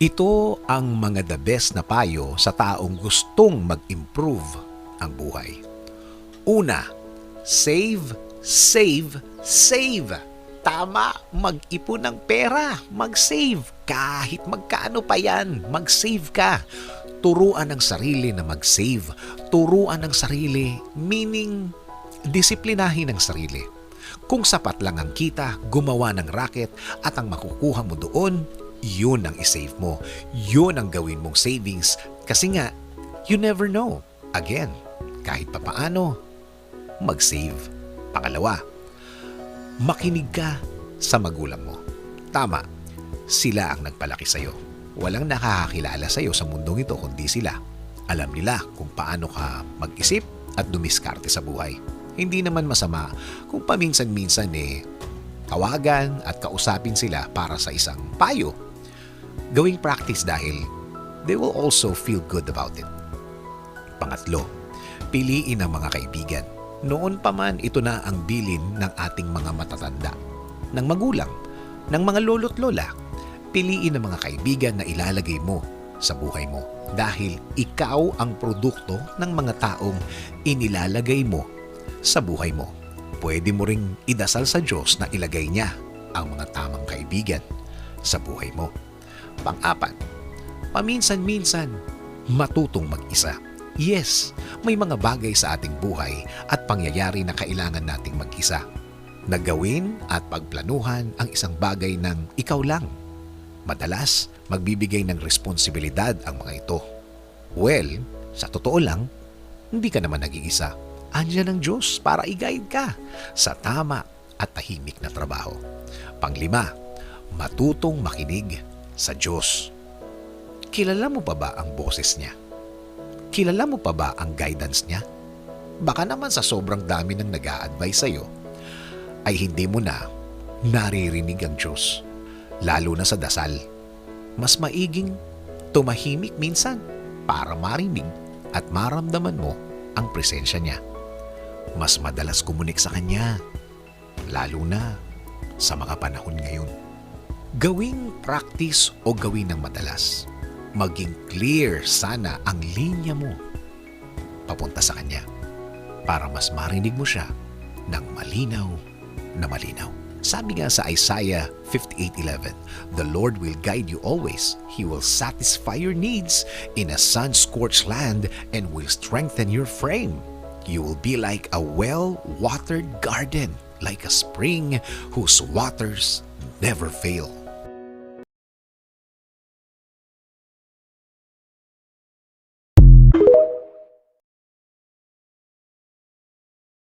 Ito ang mga the best na payo sa taong gustong mag-improve ang buhay. Una, save, save, save. Tama, mag-ipon ng pera, mag-save. Kahit magkano pa yan, mag-save ka. Turuan ang sarili na mag-save. Turuan ang sarili, meaning disiplinahin ang sarili. Kung sapat lang ang kita, gumawa ng racket at ang makukuha mo doon, yun ang isave mo. Yun ang gawin mong savings kasi nga, you never know. Again, kahit papaano, mag-save. Pangalawa, makinig ka sa magulang mo. Tama, sila ang nagpalaki sa'yo. Walang nakakakilala sa'yo sa mundong ito kundi sila. Alam nila kung paano ka mag-isip at dumiskarte sa buhay. Hindi naman masama kung paminsan-minsan tawagan at kausapin sila para sa isang payo. Gawing practice dahil they will also feel good about it. Pangatlo, piliin ang mga kaibigan. Noon pa man ito na ang bilin ng ating mga matatanda, ng magulang, ng mga lolo't lola. Piliin ang mga kaibigan na ilalagay mo sa buhay mo dahil ikaw ang produkto ng mga taong inilalagay mo sa buhay mo. Pwede mo ring idasal sa Diyos na ilagay niya ang mga tamang kaibigan sa buhay mo. Pang-apat, paminsan-minsan matutong mag-isa. Yes, may mga bagay sa ating buhay at pangyayari na kailangan nating mag-isa. Nagawin at pagplanuhan ang isang bagay ng ikaw lang. Madalas, magbibigay ng responsibilidad ang mga ito. Well, sa totoo lang, hindi ka naman nag-iisa. Andiyan ang Diyos para i-guide ka sa tama at tahimik na trabaho. Panglima, matutong makinig sa Diyos. Kilala mo pa ba ang boses niya? Kilala mo pa ba ang guidance niya? Baka naman sa sobrang dami ng nag-a-advise sa'yo, ay hindi mo na naririnig ang Diyos. Lalo na sa dasal. Mas maiging tumahimik minsan para marinig at maramdaman mo ang presensya niya. Mas madalas kumunik sa Kanya, lalo na sa mga panahon ngayon. Gawing practice o gawin ng madalas. Maging clear sana ang linya mo papunta sa Kanya para mas marinig mo siya ng malinaw na malinaw. Sabi nga sa Isaiah 58:11, "The Lord will guide you always. He will satisfy your needs in a sun-scorched land and will strengthen your frame. You will be like a well-watered garden, like a spring whose waters never fail."